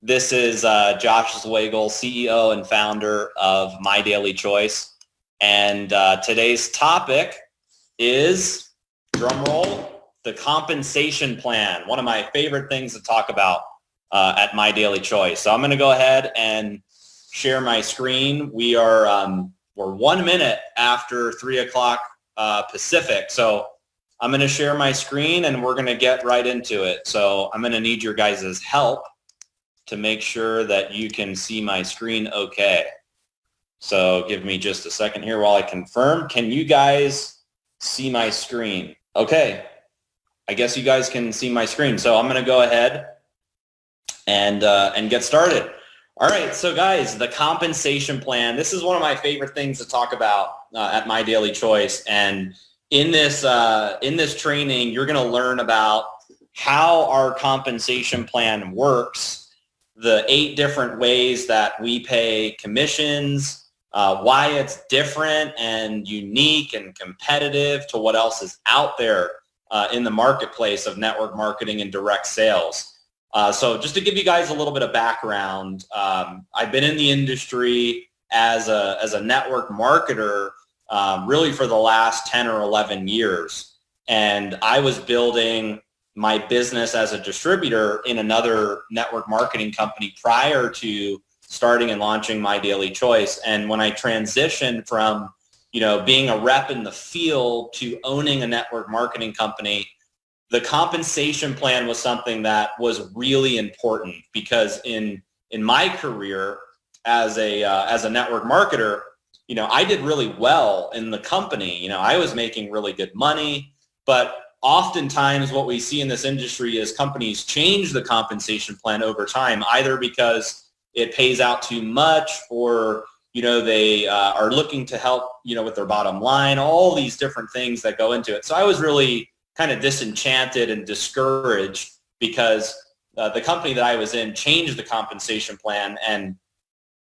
This is Josh Zwagil, CEO and founder of MyDailyChoice. And today's topic is, drumroll, the compensation plan. One of my favorite things to talk about at MyDailyChoice. So I'm going to go ahead and share my screen. We're 1 minute after 3 o'clock Pacific. So I'm going to share my screen and we're going to get right into it. So I'm going to need your guys' help to make sure that you can see my screen okay. So give me just a second here while I confirm. Can you guys see my screen? Okay, I guess you guys can see my screen. So I'm going to go ahead and get started. All right, so guys, the compensation plan. This is one of my favorite things to talk about at MyDailyChoice. And in this training, you're going to learn about how our compensation plan works, the 8 different ways that we pay commissions, why it's different and unique and competitive to what else is out there in the marketplace of network marketing and direct sales. So just to give you guys a little bit of background, I've been in the industry as a network marketer really for the last 10 or 11 years. And I was building my business as a distributor in another network marketing company prior to starting and launching MyDailyChoice. And when I transitioned from, being a rep in the field to owning a network marketing company, the compensation plan was something that was really important because in my career as a network marketer, I did really well in the company. I was making really good money, but oftentimes what we see in this industry is companies change the compensation plan over time, either because it pays out too much or, they are looking to help, with their bottom line, all these different things that go into it. So I was really kind of disenchanted and discouraged because the company that I was in changed the compensation plan and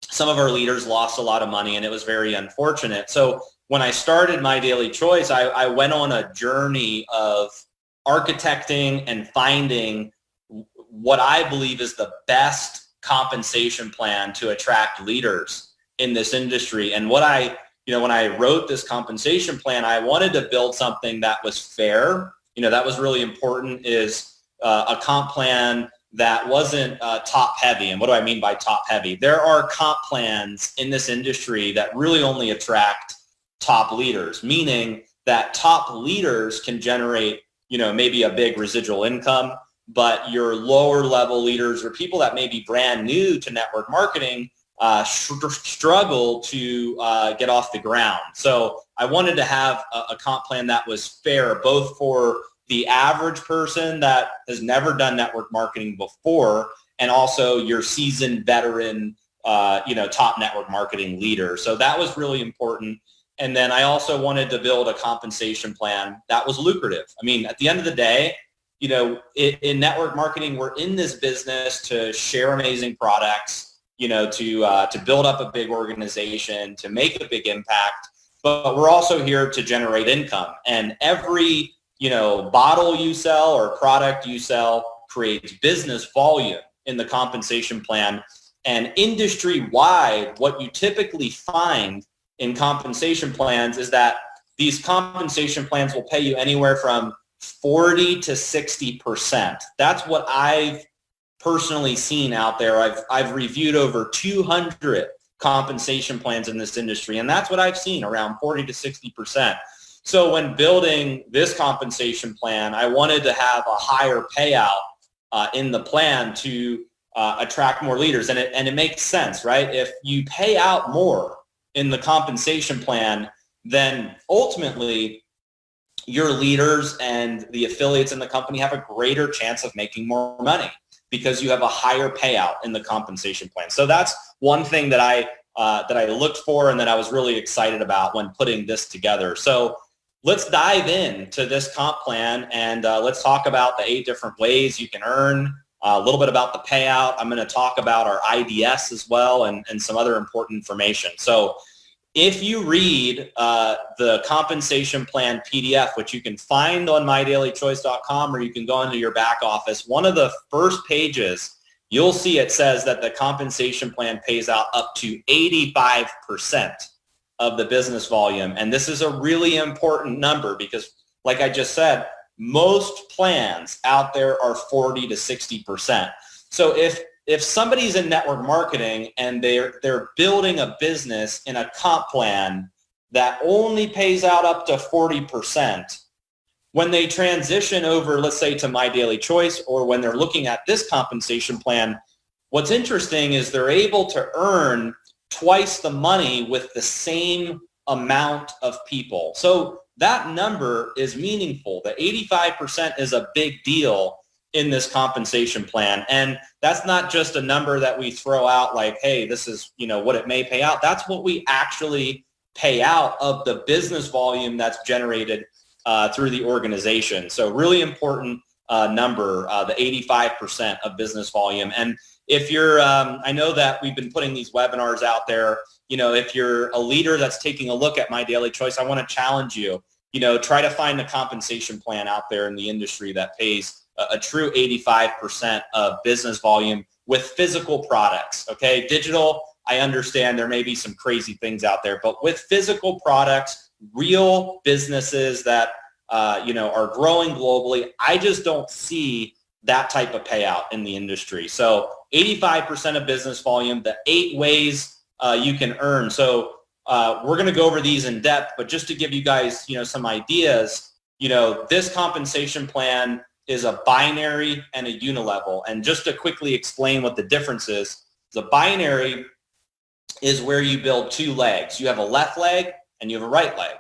some of our leaders lost a lot of money and it was very unfortunate. So when I started MyDailyChoice, I went on a journey of architecting and finding what I believe is the best compensation plan to attract leaders in this industry. And what when I wrote this compensation plan, I wanted to build something that was fair. That was really important, is a comp plan that wasn't top heavy. And what do I mean by top heavy? There are comp plans in this industry that really only attract top leaders, meaning that top leaders can generate, maybe a big residual income, but your lower level leaders or people that may be brand new to network marketing struggle to get off the ground. So I wanted to have a comp plan that was fair, both for the average person that has never done network marketing before and also your seasoned veteran, top network marketing leader. So that was really important. And then I also wanted to build a compensation plan that was lucrative. I mean, at the end of the day, in network marketing, we're in this business to share amazing products, to build up a big organization, to make a big impact, but we're also here to generate income. And every, bottle you sell or product you sell creates business volume in the compensation plan. And industry-wide, what you typically find in compensation plans is that these compensation plans will pay you anywhere from 40 to 60%. That's what I've personally seen out there. I've reviewed over 200 compensation plans in this industry, and that's what I've seen, around 40 to 60%. So when building this compensation plan, I wanted to have a higher payout in the plan to attract more leaders, and it makes sense, right? If you pay out more in the compensation plan, then ultimately your leaders and the affiliates in the company have a greater chance of making more money because you have a higher payout in the compensation plan. So that's one thing that I looked for and that I was really excited about when putting this together. So let's dive into this comp plan and let's talk about the 8 different ways you can earn, a little bit about the payout. I'm going to talk about our IDS as well and some other important information. So if you read the compensation plan PDF, which you can find on MyDailyChoice.com or you can go into your back office, one of the first pages you'll see it says that the compensation plan pays out up to 85% of the business volume. And this is a really important number because, like I just said, most plans out there are 40 to 60%. So if somebody's in network marketing and they're building a business in a comp plan that only pays out up to 40%, when they transition over, let's say, to MyDailyChoice, or when they're looking at this compensation plan, what's interesting is they're able to earn twice the money with the same amount of people. So that number is meaningful. The 85% is a big deal in this compensation plan. And that's not just a number that we throw out like, hey, this is, what it may pay out. That's what we actually pay out of the business volume that's generated through the organization. So really important number, the 85% of business volume. And if you're, I know that we've been putting these webinars out there, if you're a leader that's taking a look at MyDailyChoice, I want to challenge you, try to find a compensation plan out there in the industry that pays a true 85% of business volume with physical products, okay? Digital, I understand there may be some crazy things out there, but with physical products, real businesses that, are growing globally, I just don't see that type of payout in the industry. So 85% of business volume, the 8 ways you can earn. So we're going to go over these in depth, but just to give you guys, some ideas, this compensation plan is a binary and a unilevel. And just to quickly explain what the difference is, the binary is where you build 2 legs. You have a left leg and you have a right leg.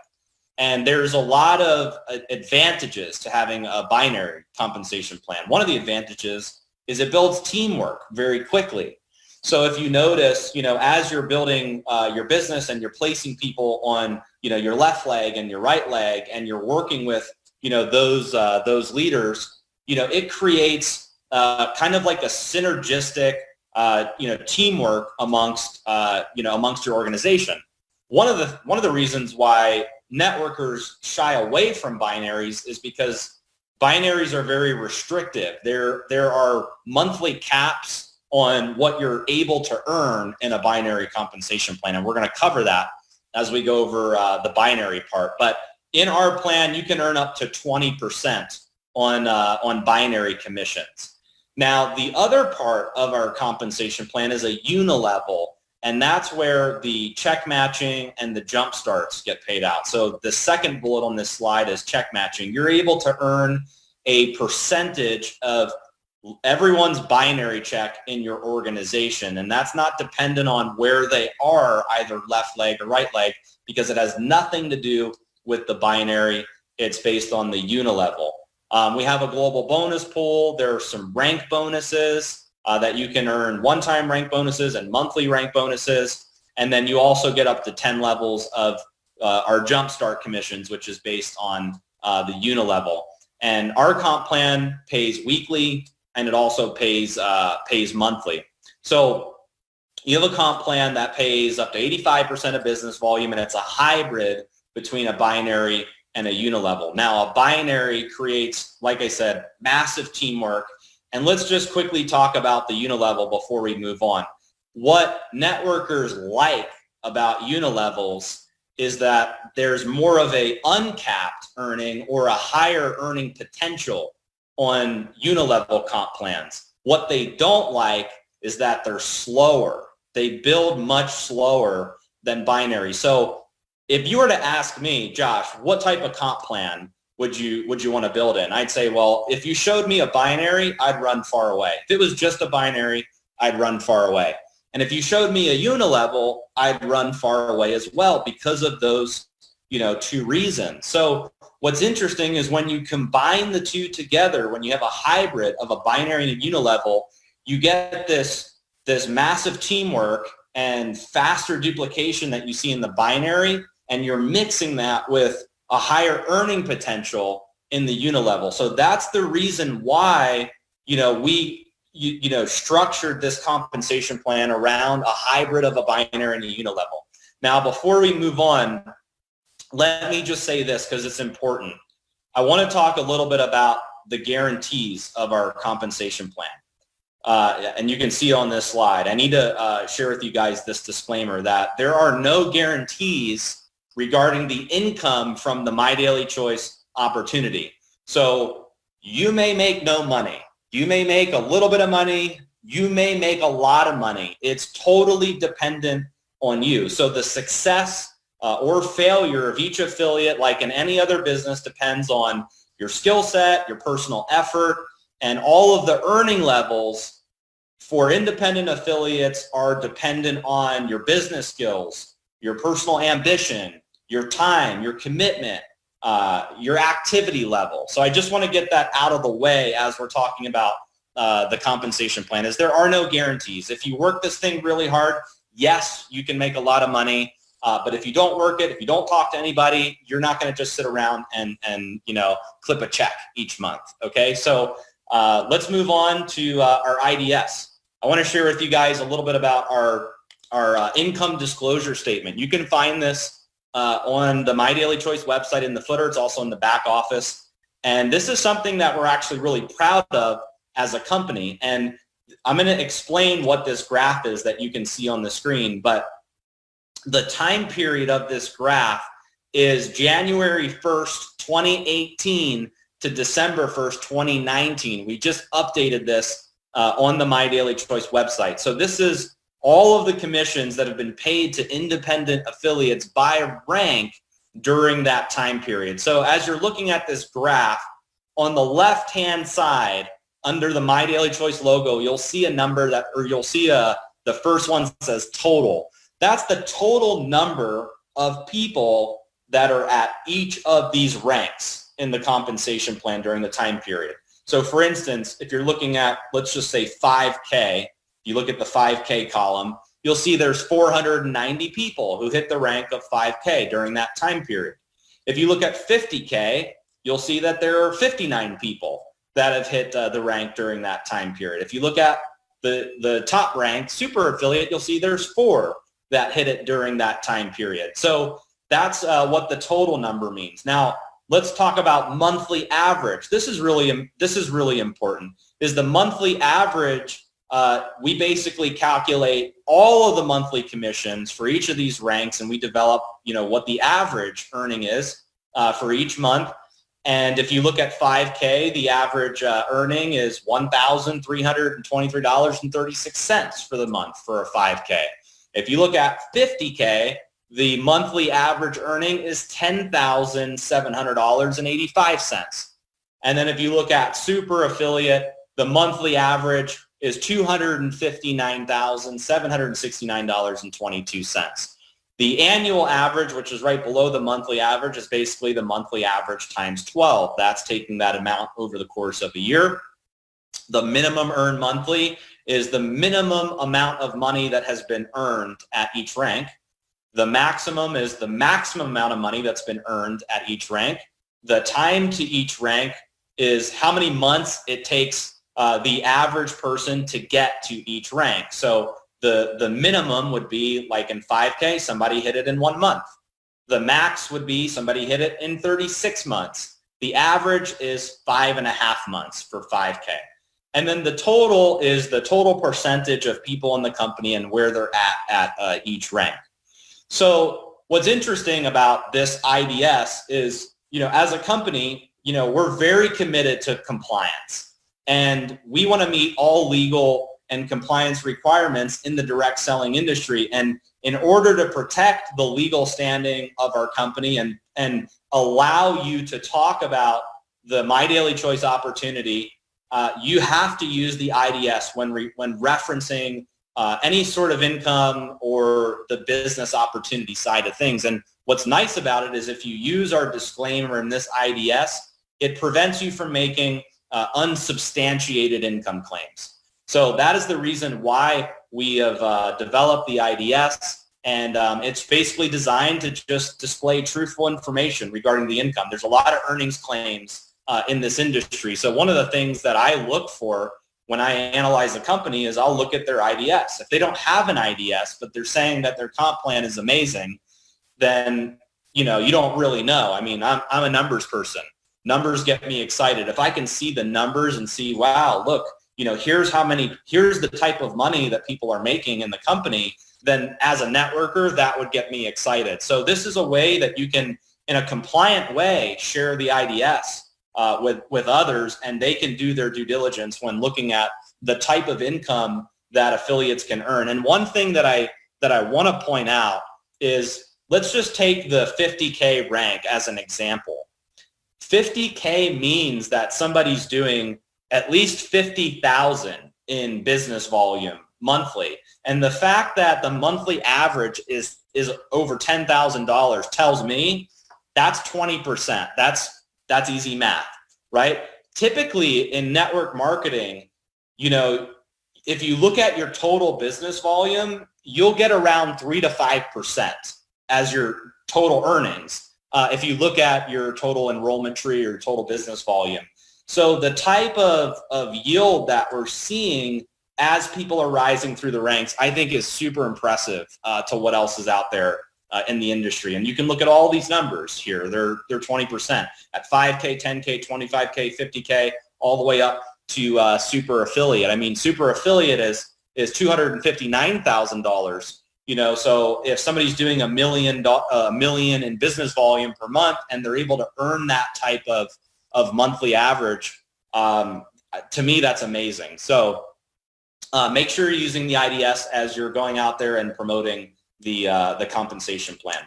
And there's a lot of advantages to having a binary compensation plan. One of the advantages is it builds teamwork very quickly. So if you notice, as you're building your business and you're placing people on, your left leg and your right leg, and you're working with, those leaders, it creates kind of like a synergistic, teamwork amongst your organization. One of the reasons why networkers shy away from binaries is because binaries are very restrictive. There are monthly caps on what you're able to earn in a binary compensation plan, and we're going to cover that as we go over the binary part. But in our plan, you can earn up to 20% on binary commissions. Now, the other part of our compensation plan is a unilevel, and that's where the check matching and the jump starts get paid out. So the second bullet on this slide is check matching. You're able to earn a percentage of everyone's binary check in your organization, and that's not dependent on where they are, either left leg or right leg, because it has nothing to do with the binary. It's based on the unilevel. We have a global bonus pool. There are some rank bonuses that you can earn, one-time rank bonuses and monthly rank bonuses. And then you also get up to 10 levels of our jumpstart commissions, which is based on the unilevel. And our comp plan pays weekly, and it also pays monthly. So you have a comp plan that pays up to 85% of business volume, and it's a hybrid between a binary and a unilevel. Now, a binary creates, like I said, massive teamwork. And let's just quickly talk about the unilevel before we move on. What networkers like about unilevels is that there's more of a uncapped earning or a higher earning potential on unilevel comp plans. What they don't like is that they're slower. They build much slower than binary. So if you were to ask me, Josh, what type of comp plan would you want to build in? I'd say, well, if you showed me a binary, I'd run far away. If it was just a binary, I'd run far away. And if you showed me a unilevel, I'd run far away as well because of those, 2 reasons. So what's interesting is when you combine the 2 together, when you have a hybrid of a binary and a unilevel, you get this massive teamwork and faster duplication that you see in the binary, and you're mixing that with a higher earning potential in the unilevel. So that's the reason why, we structured this compensation plan around a hybrid of a binary and a unilevel. Now, before we move on, let me just say this because it's important. I want to talk a little bit about the guarantees of our compensation plan. and you can see on this slide, I need to share with you guys this disclaimer that there are no guarantees regarding the income from the MyDailyChoice opportunity. So you may make no money. You may make a little bit of money. You may make a lot of money. It's totally dependent on you. So the success or failure of each affiliate, like in any other business, depends on your skill set, your personal effort, and all of the earning levels for independent affiliates are dependent on your business skills, your personal ambition, your time, your commitment, your activity level. So I just want to get that out of the way as we're talking about the compensation plan, is there are no guarantees. If you work this thing really hard, yes, you can make a lot of money. But if you don't work it, if you don't talk to anybody, you're not going to just sit around and clip a check each month. Okay, so let's move on to our IDS. I want to share with you guys a little bit about our income disclosure statement. You can find this on the MyDailyChoice website in the footer. It's also in the back office. And this is something that we're actually really proud of as a company. And I'm going to explain what this graph is that you can see on the screen. But the time period of this graph is January 1st, 2018 to December 1st, 2019. We just updated this on the MyDailyChoice website. So this is all of the commissions that have been paid to independent affiliates by rank during that time period. So as you're looking at this graph, on the left-hand side, under the MyDailyChoice logo, you'll see a number that, or you'll see the first one says total. That's the total number of people that are at each of these ranks in the compensation plan during the time period. So for instance, if you're looking at, let's just say 5K, you look at the 5K column, you'll see there's 490 people who hit the rank of 5K during that time period. If you look at 50K, you'll see that there are 59 people that have hit the rank during that time period. If you look at the top rank, super affiliate, you'll see there's 4 that hit it during that time period. So that's what the total number means. Now, let's talk about monthly average. This is really important. Is the monthly average, we basically calculate all of the monthly commissions for each of these ranks, and we develop, what the average earning is for each month. And if you look at 5K, the average earning is $1,323.36 for the month for a 5K. If you look at 50K, the monthly average earning is $10,700.85. And then if you look at super affiliate, the monthly average is $259,769.22. The annual average, which is right below the monthly average, is basically the monthly average times 12. That's taking that amount over the course of a year. The minimum earned monthly is the minimum amount of money that has been earned at each rank. The maximum is the maximum amount of money that's been earned at each rank. The time to each rank is how many months it takes the average person to get to each rank. So the minimum would be, like in 5K, somebody hit it in 1 month. The max would be somebody hit it in 36 months. The average is 5.5 months for 5K. And then the total is the total percentage of people in the company and where they're at each rank. So what's interesting about this IDS is, as a company, we're very committed to compliance. And we want to meet all legal and compliance requirements in the direct selling industry. And in order to protect the legal standing of our company and allow you to talk about the MyDailyChoice opportunity, you have to use the IDS when referencing any sort of income or the business opportunity side of things. And what's nice about it is if you use our disclaimer in this IDS, it prevents you from making unsubstantiated income claims. So that is the reason why we have developed the IDS, and it's basically designed to just display truthful information regarding the income. There's a lot of earnings claims in this industry. So one of the things that I look for when I analyze a company is I'll look at their IDS. If they don't have an IDS, but they're saying that their comp plan is amazing, then you don't really know. I mean, I'm a numbers person. Numbers get me excited. If I can see the numbers and see, wow, look, here's the type of money that people are making in the company, then as a networker, that would get me excited. So this is a way that you can, in a compliant way, share the IDS with others, and they can do their due diligence when looking at the type of income that affiliates can earn. And one thing that I want to point out is, let's just take the 50K rank as an example. 50K means that somebody's doing at least 50,000 in business volume monthly. And the fact that the monthly average is over $10,000 tells me that's 20%. That's easy math, right? Typically in network marketing, if you look at your total business volume, you'll get around 3 to 5% as your total earnings. If you look at your total enrollment tree or total business volume. So the type of yield that we're seeing as people are rising through the ranks, I think is super impressive to what else is out there in the industry. And you can look at all these numbers here. They're 20% at 5K, 10K, 25K, 50K, all the way up to super affiliate. I mean, super affiliate is $259,000. So if somebody's doing a million in business volume per month, and they're able to earn that type of monthly average, to me, that's amazing. So make sure you're using the IDS as you're going out there and promoting the compensation plan.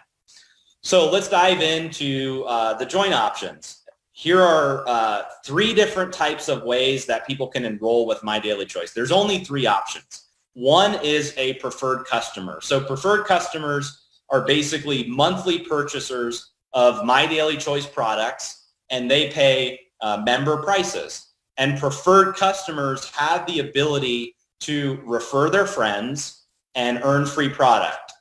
So let's dive into the join options. Here are 3 different types of ways that people can enroll with MyDailyChoice. There's only 3 options. One is a preferred customer. So preferred customers are basically monthly purchasers of MyDailyChoice products, and they pay member prices. And preferred customers have the ability to refer their friends and earn free product.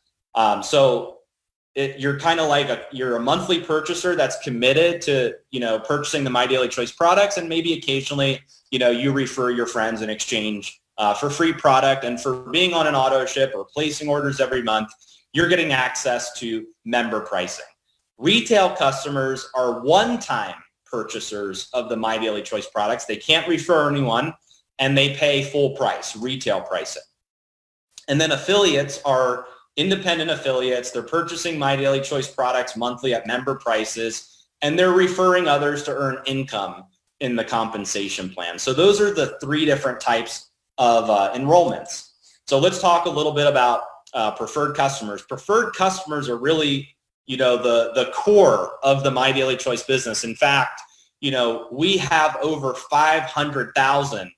You're kind of like you're a monthly purchaser that's committed to purchasing the MyDailyChoice products, and maybe occasionally you refer your friends in exchange for free product. And for being on an auto ship or placing orders every month, you're getting access to member pricing. Retail customers are one-time purchasers of the MyDailyChoice products. They can't refer anyone, and they pay full price, retail pricing. And then affiliates are independent affiliates. They're purchasing MyDailyChoice products monthly at member prices, and they're referring others to earn income in the compensation plan. So those are the 3 different types of enrollments. So let's talk a little bit about preferred customers. Preferred customers are really, the core of the MyDailyChoice business. In fact, we have over 500,000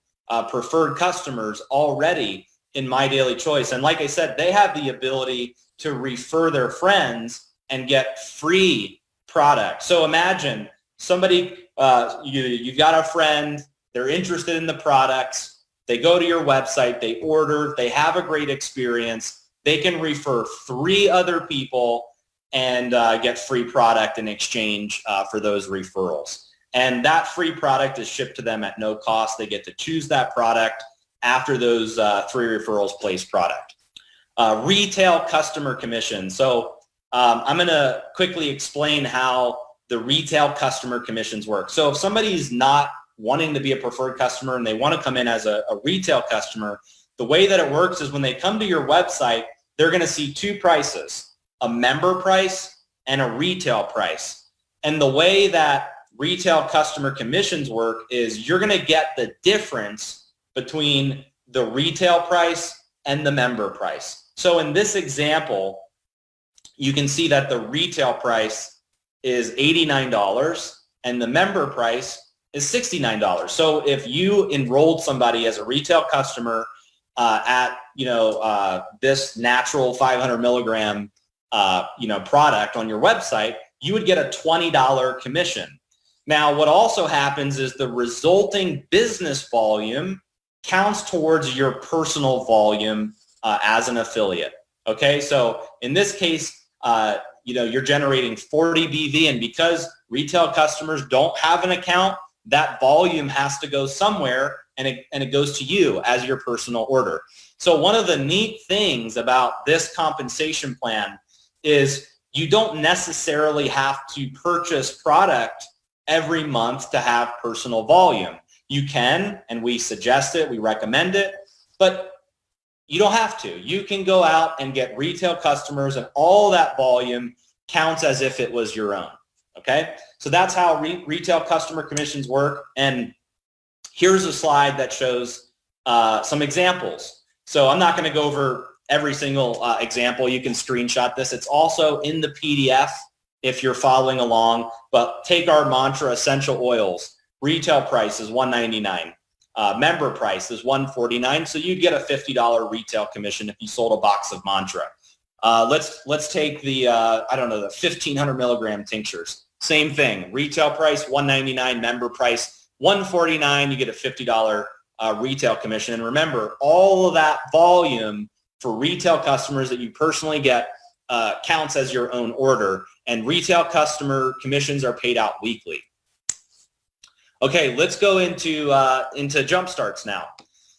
preferred customers already in MyDailyChoice. And like I said, they have the ability to refer their friends and get free product. So imagine somebody, you've got a friend, they're interested in the products, they go to your website, they order, they have a great experience, they can refer 3 other people and get free product in exchange for those referrals. And that free product is shipped to them at no cost. They get to choose that product after those 3 referrals place product. Retail customer commission. So I'm going to quickly explain how the retail customer commissions work. So if somebody's not wanting to be a preferred customer and they want to come in as a retail customer, the way that it works is when they come to your website, they're going to see 2 prices, a member price and a retail price. And the way that retail customer commissions work is you're going to get the difference between the retail price and the member price. So in this example, you can see that the retail price is $89 and the member price is $69. So if you enrolled somebody as a retail customer at this natural 500 milligram product on your website, you would get a $20 commission. Now, what also happens is the resulting business volume counts towards your personal volume as an affiliate. Okay, so in this case, you're generating 40 BV, and because retail customers don't have an account, that volume has to go somewhere, and it goes to you as your personal order. So one of the neat things about this compensation plan is you don't necessarily have to purchase product every month to have personal volume. you can, and we suggest it, we recommend it, but you don't have to. You can go out and get retail customers, and all that volume counts as if it was your own, okay? So that's how retail customer commissions work, and here's a slide that shows some examples. So I'm not going to go over every single example. You can screenshot this. It's also in the PDF if you're following along, but take our mantra essential oils. Retail price is $199. Member price is $149. So you'd get a $50 retail commission if you sold a box of mantra. Let's take the, I don't know, the 1,500 milligram tinctures. Same thing. Retail price, $199. Member price, $149. You get a $50 retail commission. And remember, all of that volume for retail customers that you personally get counts as your own order. And retail customer commissions are paid out weekly. Okay, let's go into jump starts now.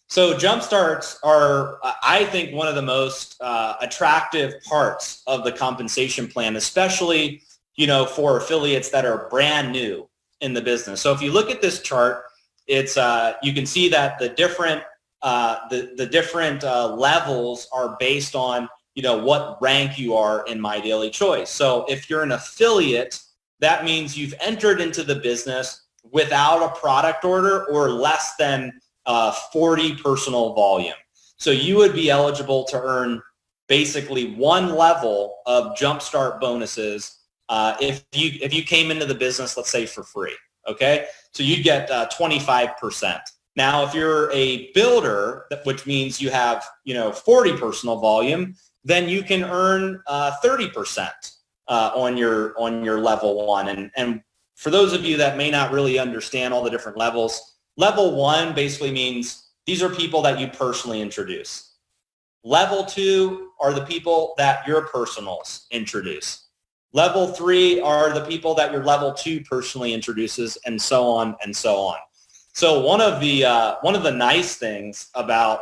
So jump starts are, I think, one of the most attractive parts of the compensation plan, especially, you know, for affiliates that are brand new in the business. So if you look at this chart, it's you can see that the different levels are based on, you know, what rank you are in MyDailyChoice. So if you're an affiliate, that means you've entered into the business without a product order or less than 40 personal volume. So you would be eligible to earn basically one level of jumpstart bonuses if you came into the business, let's say, for free. Okay, so you'd get 25%. Now, if you're a builder, which means you have, you know, 40 personal volume, then you can earn 30% on your level one. And for those of you that may not really understand all the different levels, level one basically means these are people that you personally introduce. Level two are the people that your personals introduce. Level three are the people that your level two personally introduces, and so on and so on. So one of the nice things about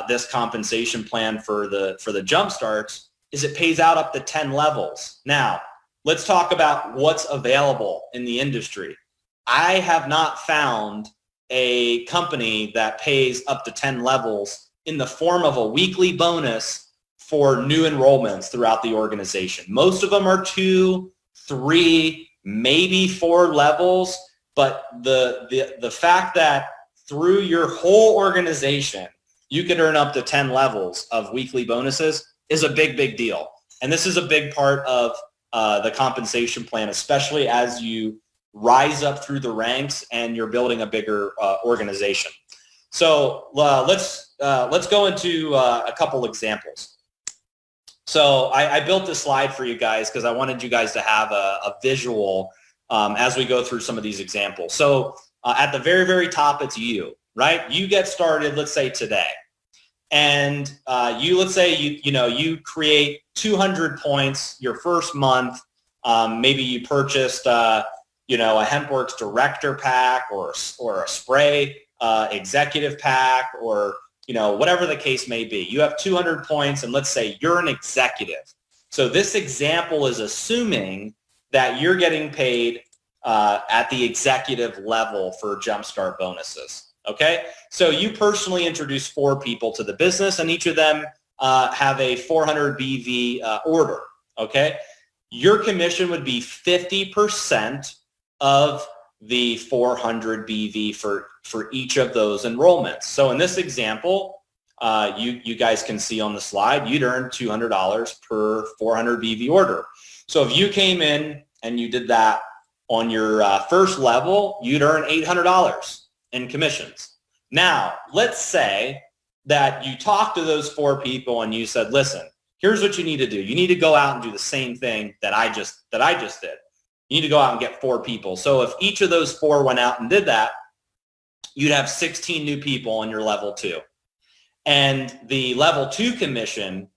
this compensation plan for the jump starts is it pays out up to 10 levels. Now, let's talk about what's available in the industry. I have not found a company that pays up to 10 levels in the form of a weekly bonus for new enrollments throughout the organization. Most of them are 2, 3, maybe 4 levels, but the fact that through your whole organization, you could earn up to 10 levels of weekly bonuses is a big, big deal. And this is a big part of the compensation plan, especially as you rise up through the ranks and you're building a bigger organization. So let's go into a couple examples. So I built this slide for you guys because I wanted you guys to have a visual as we go through some of these examples. So at the very, very top, it's you, right? You get started, let's say today. And let's say you create 200 points your first month. Maybe you purchased a HempWorks Director Pack or a Spray Executive Pack, or whatever the case may be. You have 200 points, and let's say you're an executive. So this example is assuming that you're getting paid at the executive level for jumpstart bonuses. Okay, so you personally introduce 4 people to the business, and each of them have a 400 BV order. Okay, your commission would be 50% of the 400 BV for each of those enrollments. So in this example, you guys can see on the slide, you'd earn $200 per 400 BV order. So if you came in and you did that on your first level, you'd earn $800 in commissions. Now, let's say that you talked to those 4 people and you said, listen, here's what you need to do. You need to go out and do the same thing that I just did. You need to go out and get 4 people. So if each of those 4 went out and did that, you'd have 16 new people on your level 2. And the level 2 commission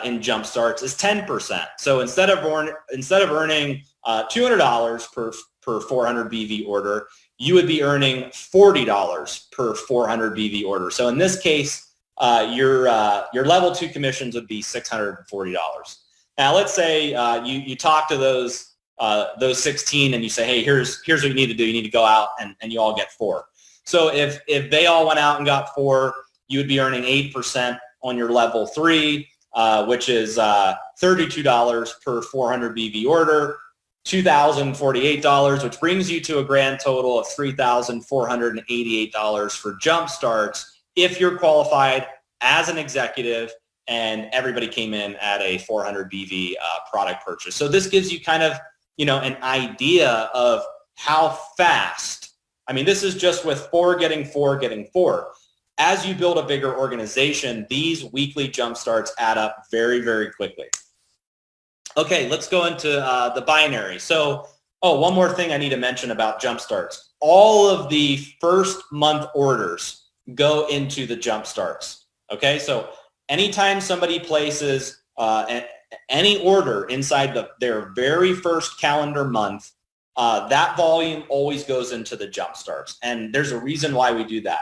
in Jumpstarts is 10%. So instead of earning $200 per 400 BV order, you would be earning $40 per 400 BV order. So in this case, your level 2 commissions would be $640. Now let's say you talk to those 16 and you say, hey, here's what you need to do. You need to go out and you all get 4. So if they all went out and got 4, you would be earning 8% on your level 3, which is $32 per 400 BV order, $2,048, which brings you to a grand total of $3,488 for jump starts if you're qualified as an executive and everybody came in at a 400 BV product purchase. So this gives you kind of, an idea of how fast. I mean, this is just with 4 getting 4 getting 4. As you build a bigger organization, these weekly jump starts add up very, very quickly. Okay, let's go into the binary. So, one more thing I need to mention about jump starts. All of the first month orders go into the jump starts. Okay, so anytime somebody places any order inside their very first calendar month, that volume always goes into the jump starts. And there's a reason why we do that.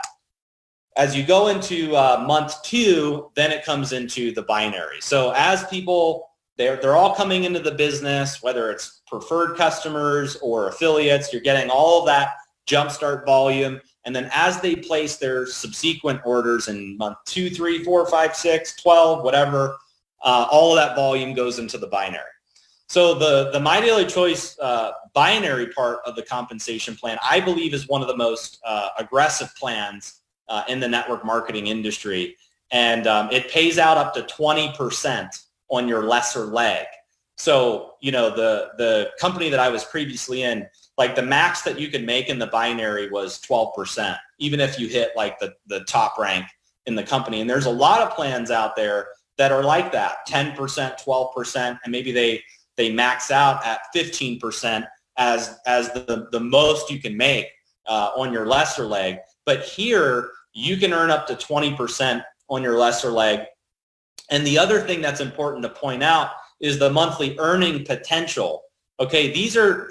As you go into month 2, then it comes into the binary. So as people, they're all coming into the business, whether it's preferred customers or affiliates, you're getting all of that jumpstart volume. And then as they place their subsequent orders in month 2, 3, 4, 5, 6, 12, whatever, all of that volume goes into the binary. So the MyDailyChoice binary part of the compensation plan, I believe, is one of the most aggressive plans in the network marketing industry. And it pays out up to 20% on your lesser leg. So, the company that I was previously in, like the max that you could make in the binary was 12%, even if you hit like the top rank in the company. And there's a lot of plans out there that are like that, 10%, 12%, and maybe they max out at 15% as the most you can make on your lesser leg. But here, you can earn up to 20% on your lesser leg. And the other thing that's important to point out is the monthly earning potential. Okay, these are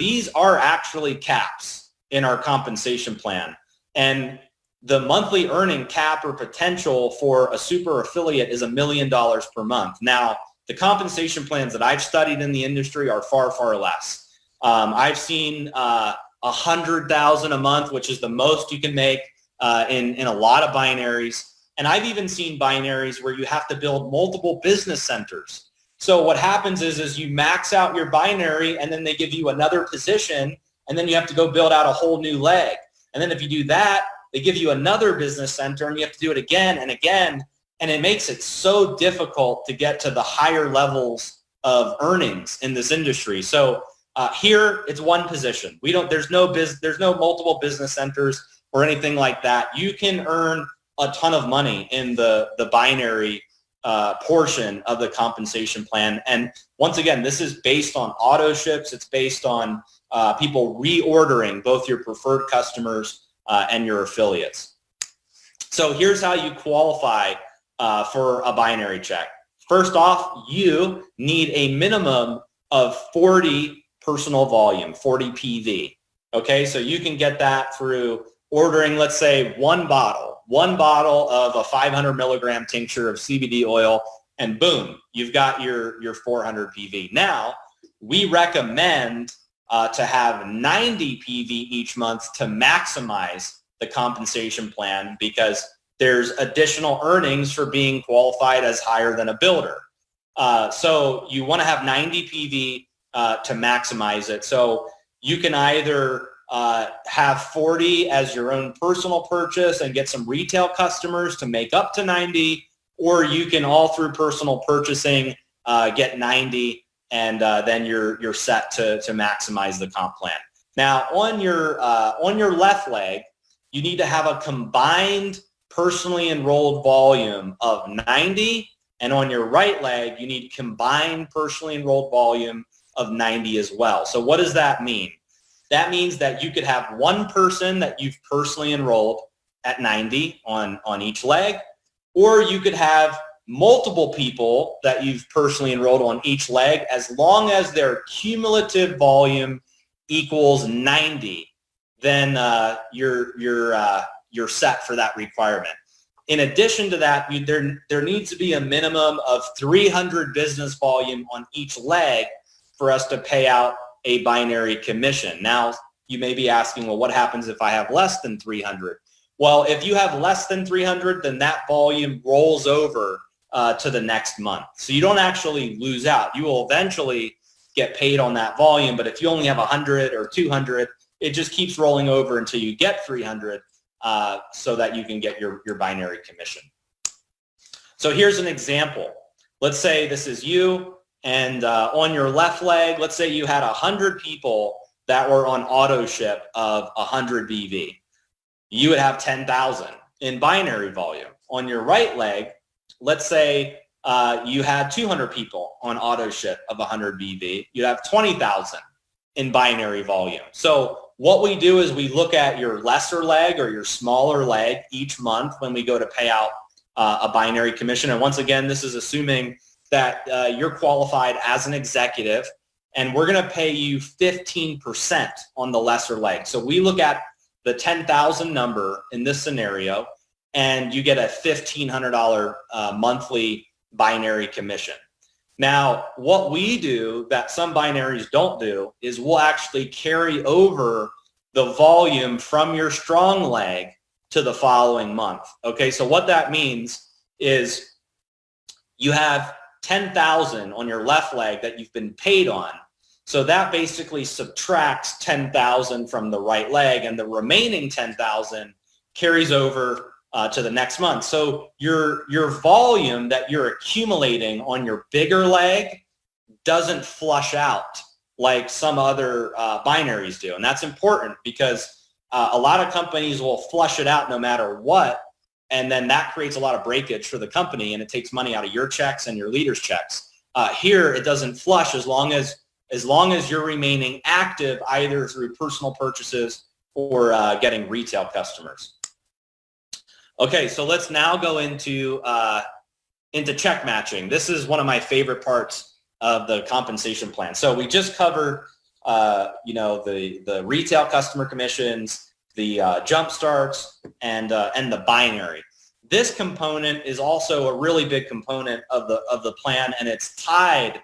actually caps in our compensation plan. And the monthly earning cap or potential for a super affiliate is $1 million per month. Now, the compensation plans that I've studied in the industry are far, far less. I've seen $100,000 a month, which is the most you can make in a lot of binaries. And I've even seen binaries where you have to build multiple business centers. So what happens is you max out your binary and then they give you another position and then you have to go build out a whole new leg. And then if you do that, they give you another business center and you have to do it again and again. And it makes it so difficult to get to the higher levels of earnings in this industry. So here it's one position. There's no multiple business centers or anything like that. You can earn a ton of money in the binary portion of the compensation plan. And once again, this is based on auto ships. It's based on people reordering both your preferred customers and your affiliates. So here's how you qualify for a binary check. First off, you need a minimum of 40 personal volume, 40 PV. Okay, so you can get that through ordering, let's say, one bottle of a 500 milligram tincture of CBD oil, and boom, you've got your 400 PV. Now, we recommend to have 90 PV each month to maximize the compensation plan because there's additional earnings for being qualified as higher than a builder. So you want to have 90 PV to maximize it. So you can either have 40 as your own personal purchase and get some retail customers to make up to 90, or you can all through personal purchasing get 90 and then you're set to maximize the comp plan. Now on your left leg, you need to have a combined personally enrolled volume of 90, and on your right leg, you need combined personally enrolled volume of 90 as well. So what does that mean? That means that you could have one person that you've personally enrolled at 90 on each leg, or you could have multiple people that you've personally enrolled on each leg, as long as their cumulative volume equals 90, then you're set for that requirement. In addition to that, there needs to be a minimum of 300 business volume on each leg for us to pay out a binary commission. Now, you may be asking, well, what happens if I have less than 300? Well, if you have less than 300, then that volume rolls over to the next month. So you don't actually lose out. You will eventually get paid on that volume, but if you only have 100 or 200, it just keeps rolling over until you get 300 so that you can get your binary commission. So here's an example. Let's say this is you, and on your left leg, let's say you had 100 people that were on auto ship of 100 BV. You would have 10,000 in binary volume. On your right leg, let's say you had 200 people on auto ship of 100 BV. You'd have 20,000 in binary volume. So what we do is we look at your lesser leg or your smaller leg each month when we go to pay out a binary commission. And once again, this is assuming that you're qualified as an executive, and we're going to pay you 15% on the lesser leg. So we look at the 10,000 number in this scenario, and you get a $1,500 monthly binary commission. Now, what we do that some binaries don't do is we'll actually carry over the volume from your strong leg to the following month. Okay, so what that means is you have 10,000 on your left leg that you've been paid on. So that basically subtracts 10,000 from the right leg, and the remaining 10,000 carries over to the next month. So your volume that you're accumulating on your bigger leg doesn't flush out like some other binaries do. And that's important because a lot of companies will flush it out no matter what, and then that creates a lot of breakage for the company, and it takes money out of your checks and your leaders' checks. Here, it doesn't flush as long as you're remaining active either through personal purchases or getting retail customers. Okay, so let's now go into check matching. This is one of my favorite parts of the compensation plan. So we just covered, the retail customer commissions, the jump starts, and the binary. This component is also a really big component of the plan, and it's tied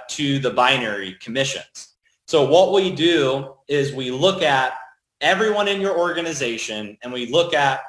to the binary commissions. So what we do is we look at everyone in your organization, and we look at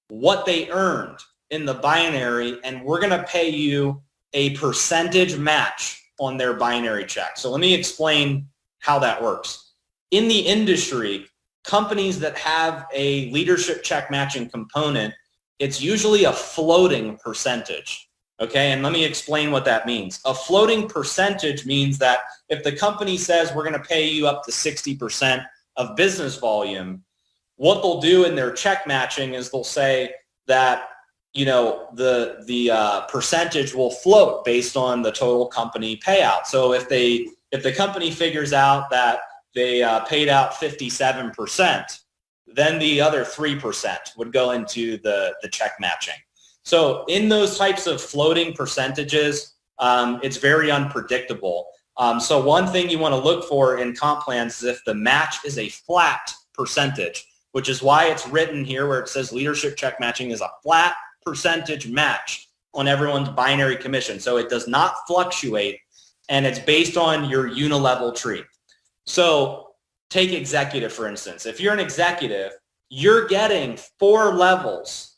what they earned in the binary, and we're going to pay you a percentage match on their binary check. So let me explain how that works. In the industry, companies that have a leadership check matching component, it's usually a floating percentage. Okay, and let me explain what that means. A floating percentage means that if the company says we're going to pay you up to 60% of business volume, what they'll do in their check matching is they'll say that the percentage will float based on the total company payout. So if the company figures out that they paid out 57%, then the other 3% would go into the check matching. So in those types of floating percentages, it's very unpredictable. So one thing you want to look for in comp plans is if the match is a flat percentage, which is why it's written here where it says leadership check matching is a flat percentage match on everyone's binary commission. So it does not fluctuate, and it's based on your unilevel tree. So take executive, for instance. If you're an executive, you're getting 4 levels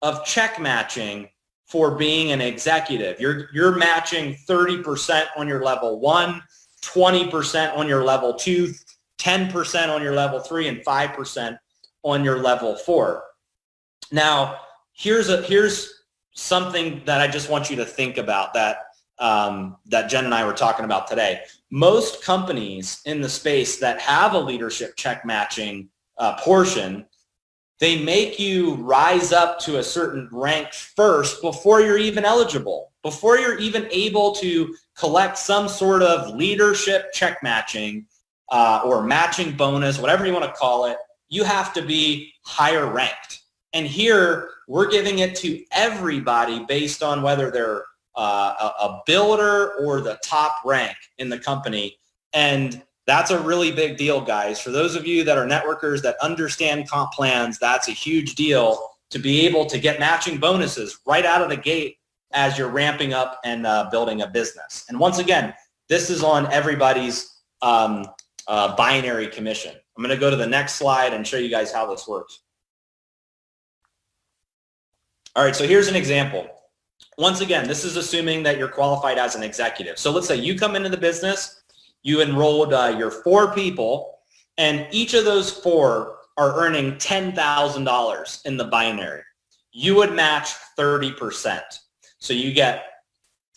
of check matching for being an executive. You're matching 30% on your level 1, 20% on your level 2, 10% on your level 3, and 5% on your level 4. Now, here's something that I just want you to think about that Jen and I were talking about today. Most companies in the space that have a leadership check matching portion, they make you rise up to a certain rank first before you're even eligible, before you're even able to collect some sort of leadership check matching or matching bonus, whatever you want to call it. You have to be higher ranked. And here, we're giving it to everybody based on whether they're a builder or the top rank in the company. And that's a really big deal, guys. For those of you that are networkers that understand comp plans, that's a huge deal to be able to get matching bonuses right out of the gate as you're ramping up and building a business. And once again, this is on everybody's binary commission. I'm going to go to the next slide and show you guys how this works. All right, so here's an example. Once again, this is assuming that you're qualified as an executive. So let's say you come into the business, you enrolled your 4 people, and each of those 4 are earning $10,000 in the binary. You would match 30%. So you get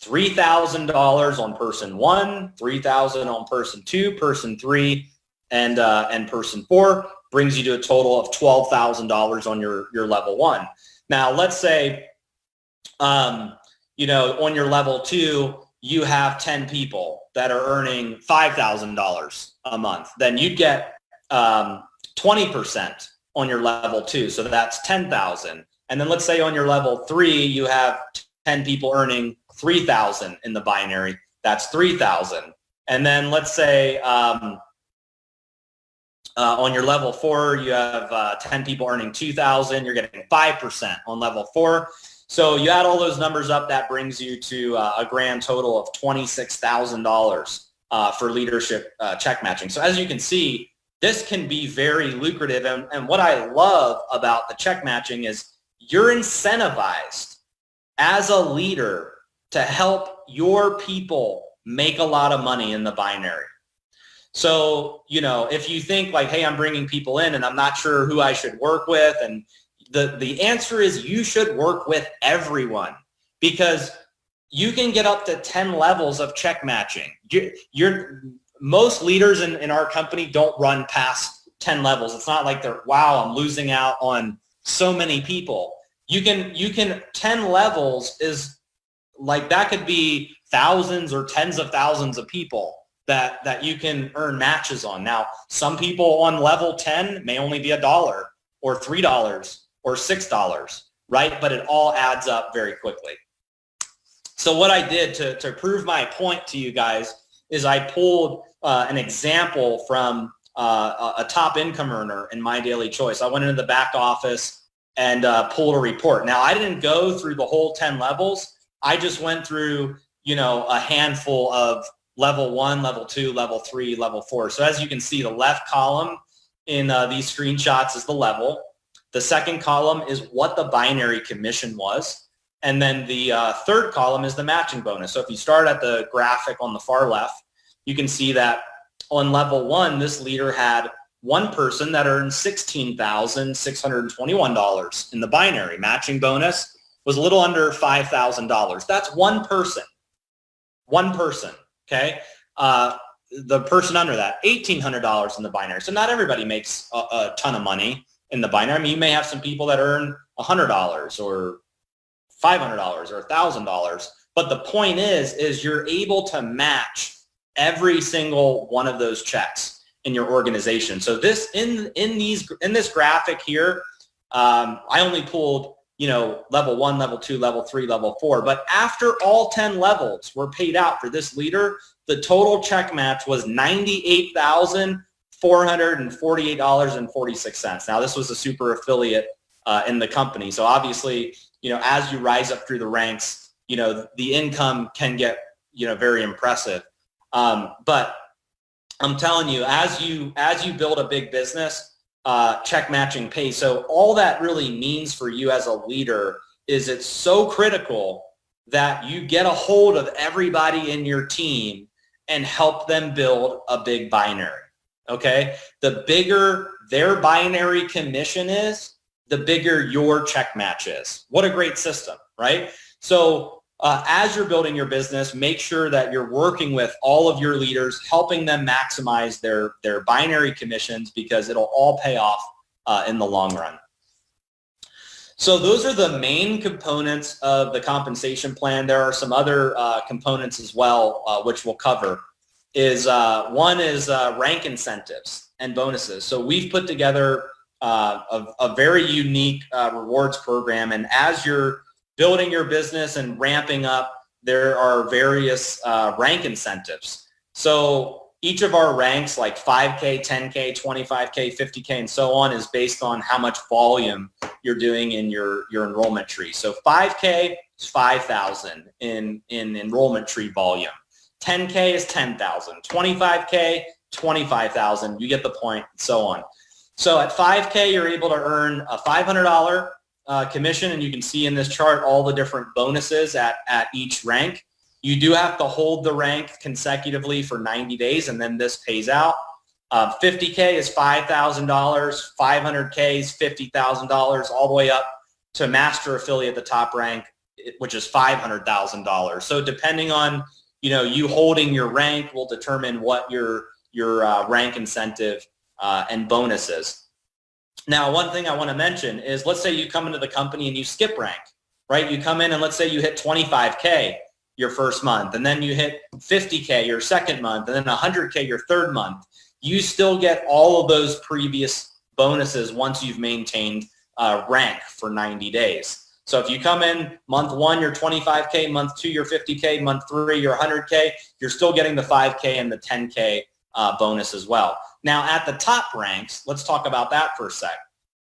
$3,000 on person 1, $3,000 on person 2, person 3, and person 4 brings you to a total of $12,000 on your level 1. Now, let's say, you know, on your level 2, you have 10 people that are earning $5,000 a month. Then you'd get 20% on your level 2. So that's 10,000. And then let's say on your level 3, you have 10 people earning 3,000 in the binary. That's 3,000. And then let's say on your level 4, you have 10 people earning 2,000. You're getting 5% on level 4. So you add all those numbers up, that brings you to a grand total of $26,000 for leadership check matching. So as you can see, this can be very lucrative. And what I love about the check matching is you're incentivized as a leader to help your people make a lot of money in the binary. So, you know, if you think like, hey, I'm bringing people in and I'm not sure who I should work with, and the answer is you should work with everyone, because you can get up to 10 levels of check matching. Most leaders in our company don't run past 10 levels. It's not like they're, wow, I'm losing out on so many people. You can 10 levels is like, that could be thousands or tens of thousands of people that you can earn matches on. Now, some people on level 10 may only be $1 or $3 or $6, right? But it all adds up very quickly. So what I did to prove my point to you guys is I pulled an example from a top income earner in MyDailyChoice. I went into the back office and pulled a report. Now, I didn't go through the whole 10 levels. I just went through, you know, a handful of level 1, level 2, level 3, level 4. So as you can see, the left column in these screenshots is the level. The second column is what the binary commission was. And then the third column is the matching bonus. So if you start at the graphic on the far left, you can see that on level 1, this leader had one person that earned $16,621 in the binary. Matching bonus was a little under $5,000. That's one person. One person, okay? The person under that, $1,800 in the binary. So not everybody makes a ton of money in the binary. I mean, you may have some people that earn $100 or $500 or $1,000. But the point is you're able to match every single one of those checks in your organization. So this in this graphic here, I only pulled, you know, level 1, level 2, level 3, level 4. But after all 10 levels were paid out for this leader, the total check match was $98,448.46. Now, this was a super affiliate in the company. So obviously, you know, as you rise up through the ranks, you know, the income can get, you know, very impressive. But I'm telling you, as you build a big business, check matching pays. So all that really means for you as a leader is it's so critical that you get a hold of everybody in your team and help them build a big binary. Okay? The bigger their binary commission is, the bigger your check match is. What a great system, right? So as you're building your business, make sure that you're working with all of your leaders, helping them maximize their binary commissions, because it'll all pay off in the long run. So those are the main components of the compensation plan. There are some other components as well, which we'll cover. One is rank incentives and bonuses. So we've put together a very unique rewards program, and as you're building your business and ramping up, there are various rank incentives. So each of our ranks, like 5K, 10K, 25K, 50K, and so on, is based on how much volume you're doing in your enrollment tree. So 5K is 5,000 in enrollment tree volume. 10K is 10,000. 25K, 25,000. You get the point, and so on. So at 5K, you're able to earn a $500 commission, and you can see in this chart all the different bonuses at each rank. You do have to hold the rank consecutively for 90 days, and then this pays out. 50K is $5,000, 500K is $50,000, all the way up to master affiliate, the top rank, which is $500,000. So depending on, you holding your rank will determine what your rank incentive and bonus is. Now, one thing I want to mention is, let's say you come into the company and you skip rank, right? You come in and let's say you hit 25K your first month, and then you hit 50K your second month, and then 100K your third month. You still get all of those previous bonuses once you've maintained rank for 90 days. So if you come in month 1, you're 25K, month 2, you're 50K, month 3, you're 100K, you're still getting the 5K and the 10K bonus as well. Now at the top ranks, let's talk about that for a sec.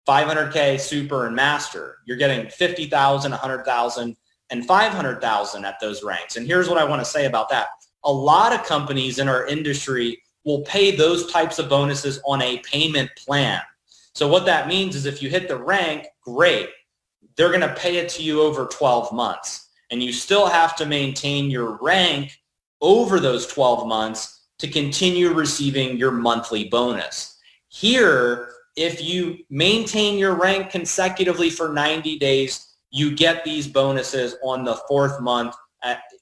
500K, super, and master. You're getting 50,000, 100,000, and 500,000 at those ranks. And here's what I want to say about that. A lot of companies in our industry will pay those types of bonuses on a payment plan. So what that means is if you hit the rank, great. They're going to pay it to you over 12 months. And you still have to maintain your rank over those 12 months to continue receiving your monthly bonus. Here, if you maintain your rank consecutively for 90 days, you get these bonuses on the 4th month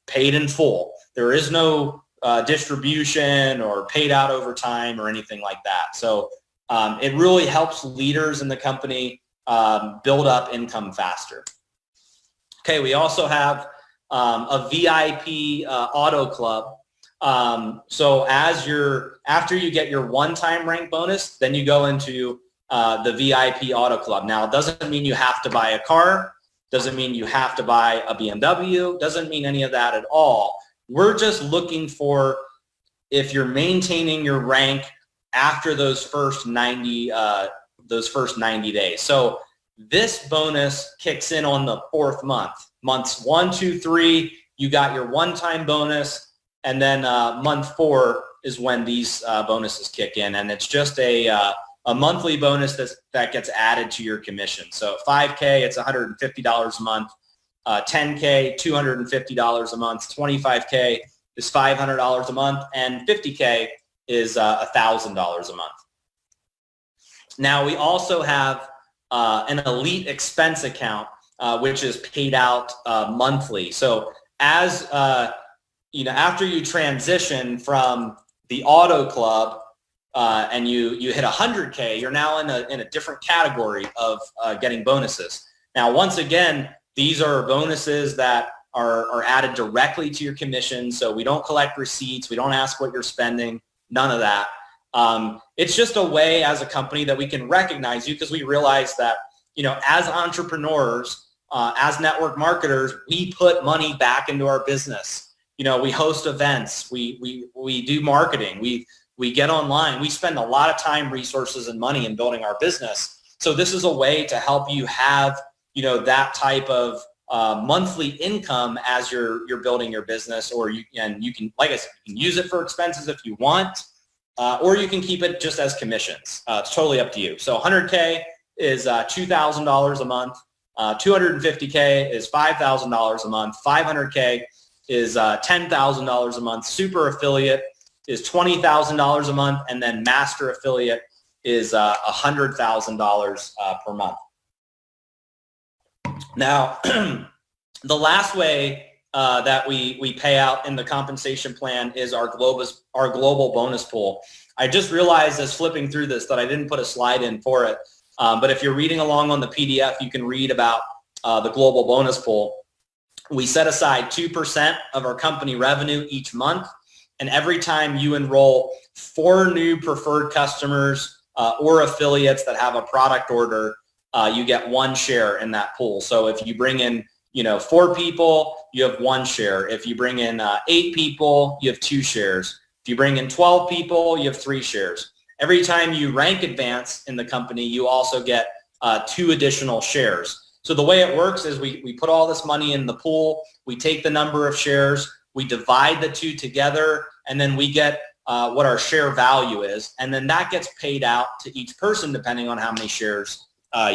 paid in full. There is no distribution or paid out over time or anything like that. So it really helps leaders in the company build up income faster. Okay, we also have a VIP auto club. So after you get your one-time rank bonus, then you go into the VIP auto club. Now, it doesn't mean you have to buy a car, doesn't mean you have to buy a BMW, doesn't mean any of that at all. We're just looking for if you're maintaining your rank after those first 90 days. So this bonus kicks in on the 4th month. Months 1, 2, 3, you got your one-time bonus, and then month 4 is when these bonuses kick in, and it's just a monthly bonus that gets added to your commission. So 5K, it's $150 a month. 10K, $250 a month. 25K is $500 a month, and 50K is $1,000 a month. Now we also have an elite expense account, which is paid out monthly. So as after you transition from the auto club and you hit 100K, you're now in a different category of getting bonuses. Now, once again, these are bonuses that are added directly to your commission. So we don't collect receipts. We don't ask what you're spending. None of that. It's just a way as a company that we can recognize you, because we realize that, as entrepreneurs, as network marketers, we put money back into our business. We host events. We do marketing. We get online. We spend a lot of time, resources, and money in building our business. So this is a way to help you have that type of monthly income as you're building your business, or you can, like I said, you can use it for expenses if you want, or you can keep it just as commissions. It's totally up to you. So 100K is $2,000 a month. 250K is $5,000 a month. 500K is $10,000 a month. Super affiliate is $20,000 a month, and then master affiliate is $100,000 per month. Now, the last way that we pay out in the compensation plan is our global bonus pool. I just realized as flipping through this that I didn't put a slide in for it. But if you're reading along on the PDF, you can read about the global bonus pool. We set aside 2% of our company revenue each month. And every time you enroll 4 new preferred customers or affiliates that have a product order, you get 1 share in that pool. So if you bring in 4 people, you have 1 share. If you bring in 8 people, you have 2 shares. If you bring in 12 people, you have 3 shares. Every time you rank advance in the company, you also get 2 additional shares. So the way it works is we put all this money in the pool, we take the number of shares, we divide the 2 together, and then we get what our share value is, and then that gets paid out to each person depending on how many shares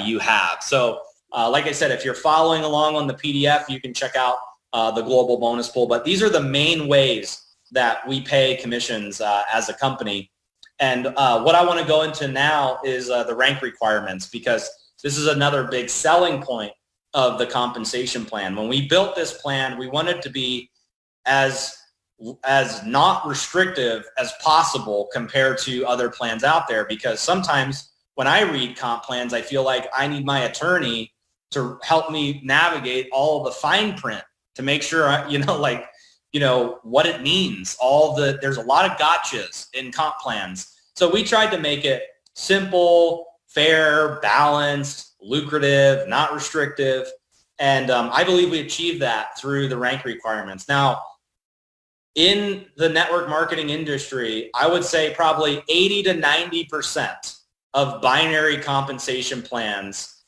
you have. So like I said, if you're following along on the PDF, you can check out the global bonus pool. But these are the main ways that we pay commissions as a company. And what I want to go into now is the rank requirements, because this is another big selling point of the compensation plan. When we built this plan, we wanted to be as not restrictive as possible compared to other plans out there, because sometimes when I read comp plans, I feel like I need my attorney to help me navigate all of the fine print to make sure, what it means. There's a lot of gotchas in comp plans. So we tried to make it simple, fair, balanced, lucrative, not restrictive. And I believe we achieved that through the rank requirements. Now, in the network marketing industry, I would say probably 80 to 90% of binary compensation plans,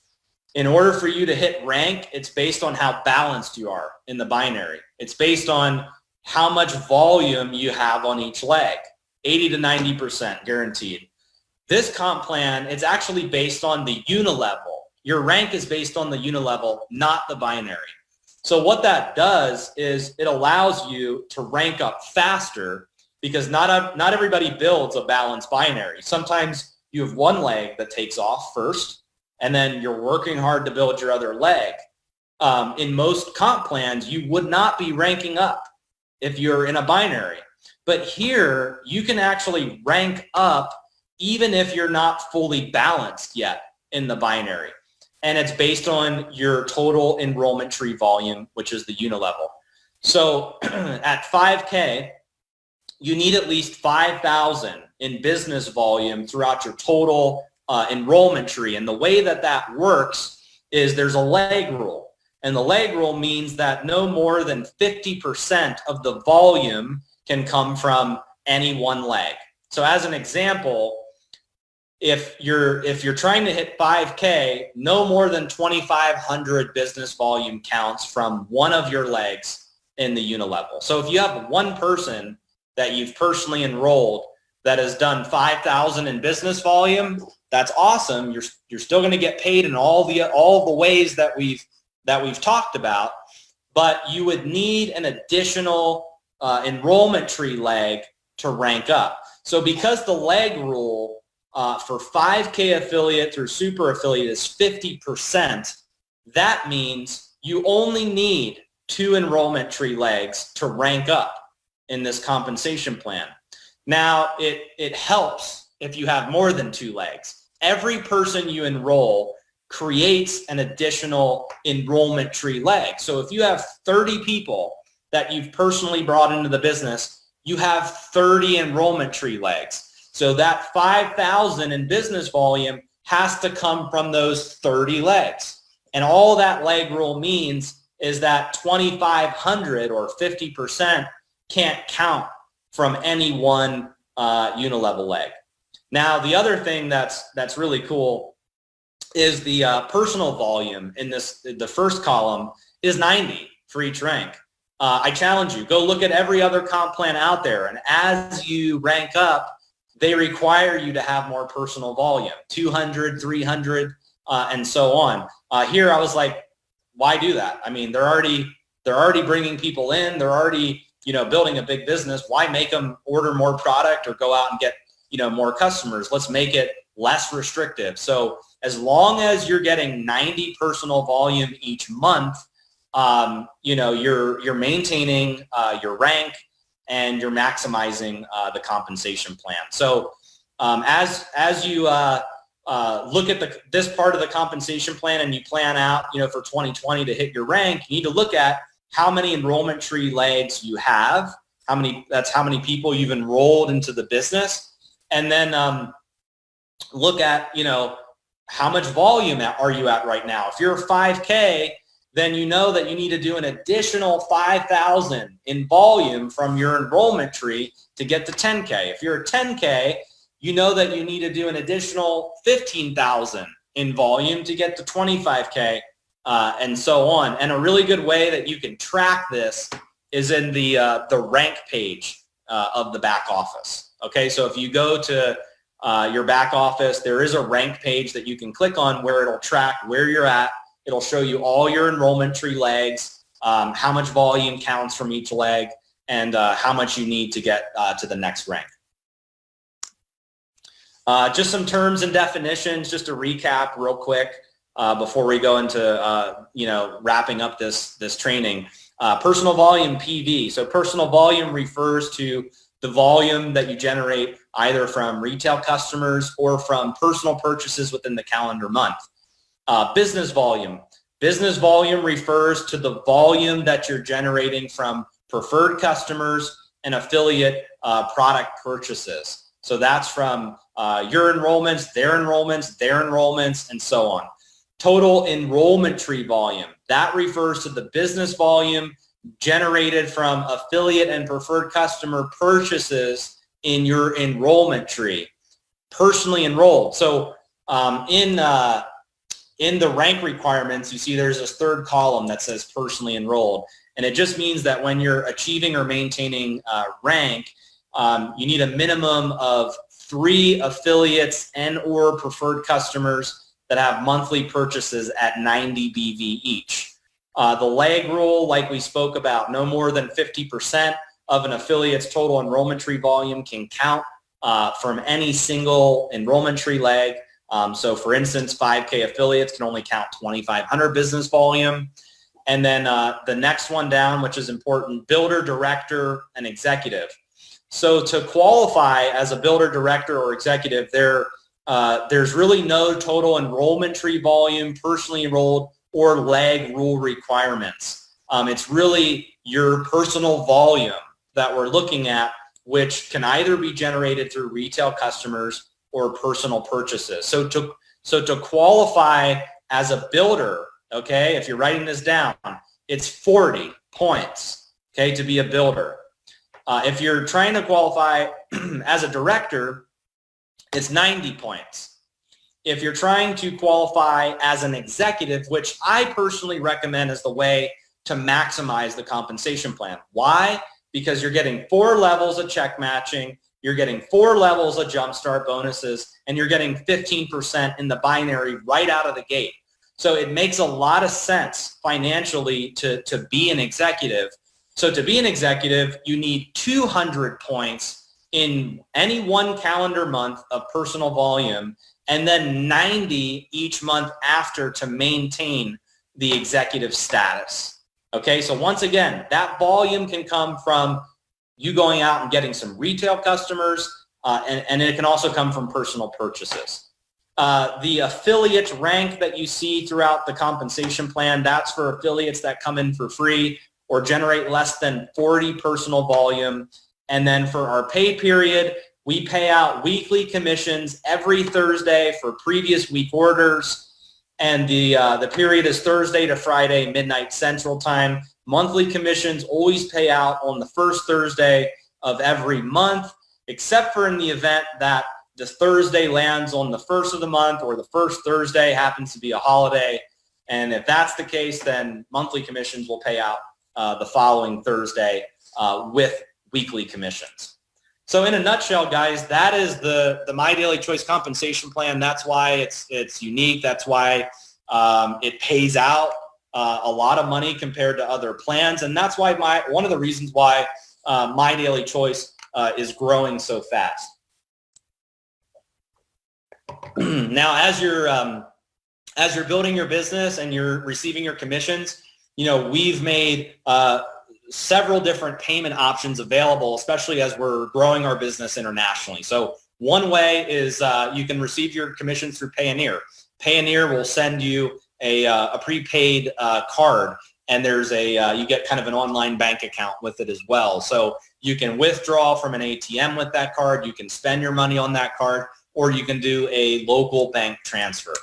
in order for you to hit rank, it's based on how balanced you are in the binary. It's based on how much volume you have on each leg, 80 to 90% guaranteed. This comp plan, it's actually based on the unilevel. Your rank is based on the unilevel, not the binary. So what that does is it allows you to rank up faster, because not everybody builds a balanced binary. Sometimes you have one leg that takes off first, and then you're working hard to build your other leg. In most comp plans, you would not be ranking up if you're in a binary. But here, you can actually rank up even if you're not fully balanced yet in the binary. And it's based on your total enrollment tree volume, which is the unilevel. So at 5K, you need at least 5,000 in business volume throughout your total enrollment tree. And the way that works is there's a leg rule. And the leg rule means that no more than 50% of the volume can come from any one leg. So as an example, if you're trying to hit 5K, no more than 2,500 business volume counts from one of your legs in the unilevel. So if you have one person that you've personally enrolled that has done 5,000 in business volume, that's awesome. You're still going to get paid in all the ways that we've talked about, but you would need an additional enrollment tree leg to rank up. So because the leg rule for 5K affiliate through super affiliate is 50%, that means you only need 2 enrollment tree legs to rank up in this compensation plan. Now, it helps if you have more than 2 legs. Every person you enroll creates an additional enrollment tree leg. So if you have 30 people that you've personally brought into the business, you have 30 enrollment tree legs. So that 5,000 in business volume has to come from those 30 legs. And all that leg rule means is that 2,500 or 50% can't count from any one unilevel leg. Now, the other thing that's really cool is the personal volume in the first column is 90 for each rank. I challenge you, go look at every other comp plan out there, and as you rank up, they require you to have more personal volume, 200, 300, and so on. Here, I was like, why do that? I mean, they're already bringing people in. They're already, building a big business. Why make them order more product or go out and get, more customers? Let's make it less restrictive. So as long as you're getting 90 personal volume each month, you're maintaining your rank and you're maximizing the compensation plan. So as you look at this part of the compensation plan and you plan out, for 2020 to hit your rank, you need to look at how many enrollment tree legs you have, how many people you've enrolled into the business, and then look at, how much volume are you at right now. If you're 5K, then you know that you need to do an additional 5,000 in volume from your enrollment tree to get to 10K. If you're a 10K, you know that you need to do an additional 15,000 in volume to get to 25K, and so on. And a really good way that you can track this is in the rank page of the back office. Okay, so if you go to your back office, there is a rank page that you can click on where it'll track where you're at It'll show you all your enrollment tree legs, how much volume counts from each leg, and how much you need to get to the next rank. Just some terms and definitions, just to recap real quick before we go into wrapping up this training. Personal volume, PV. So personal volume refers to the volume that you generate either from retail customers or from personal purchases within the calendar month. Business volume. Business volume refers to the volume that you're generating from preferred customers and affiliate product purchases. So that's from your enrollments, their enrollments, their enrollments, and so on. Total enrollment tree volume. That refers to the business volume generated from affiliate and preferred customer purchases in your enrollment tree. Personally enrolled. So in the rank requirements, you see there's this third column that says personally enrolled. And it just means that when you're achieving or maintaining rank, you need a minimum of 3 affiliates and or preferred customers that have monthly purchases at 90 BV each. The leg rule, like we spoke about, no more than 50% of an affiliate's total enrollment tree volume can count from any single enrollment tree leg. So for instance, 5K affiliates can only count 2,500 business volume. And then the next one down, which is important, builder, director, and executive. So to qualify as a builder, director, or executive, there's really no total enrollment tree volume, personally enrolled, or leg rule requirements. It's really your personal volume that we're looking at, which can either be generated through retail customers or personal purchases. So to qualify as a builder, okay, if you're writing this down, it's 40 points, okay, to be a builder. If you're trying to qualify as a director, it's 90 points. If you're trying to qualify as an executive, which I personally recommend as the way to maximize the compensation plan. Why? Because you're getting 4 levels of check matching, you're getting 4 levels of jumpstart bonuses, and you're getting 15% in the binary right out of the gate. So it makes a lot of sense financially to be an executive. So to be an executive, you need 200 points in any one calendar month of personal volume, and then 90 each month after to maintain the executive status. Okay, so once again, that volume can come from you going out and getting some retail customers, and it can also come from personal purchases. The affiliate rank that you see throughout the compensation plan, that's for affiliates that come in for free or generate less than 40 personal volume. And then for our pay period, we pay out weekly commissions every Thursday for previous week orders. And the period is Thursday to Friday, midnight Central Time. Monthly commissions always pay out on the first Thursday of every month, except for in the event that the Thursday lands on the first of the month or the first Thursday happens to be a holiday. And if that's the case, then monthly commissions will pay out the following Thursday with weekly commissions. So in a nutshell, guys, that is the My Daily Choice compensation plan. That's why it's unique. That's why it pays out a lot of money compared to other plans. And that's why one of the reasons why My Daily Choice is growing so fast. Now, as you're building your business and you're receiving your commissions, we've made several different payment options available, especially as we're growing our business internationally. So one way is you can receive your commissions through Payoneer. Payoneer will send you a prepaid card, and there's you get kind of an online bank account with it as well. So you can withdraw from an ATM with that card, you can spend your money on that card, or you can do a local bank transfer.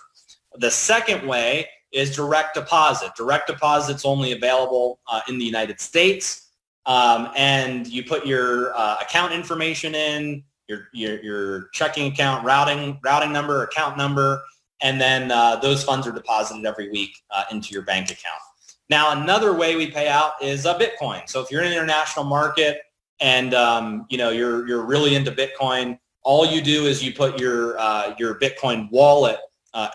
The second way is direct deposit. Direct deposit's only available in the United States, and you put your account information in, your checking account, routing number, account number, and then those funds are deposited every week into your bank account. Now, another way we pay out is Bitcoin. So if you're in an international market and you're really into Bitcoin, all you do is you put your Bitcoin wallet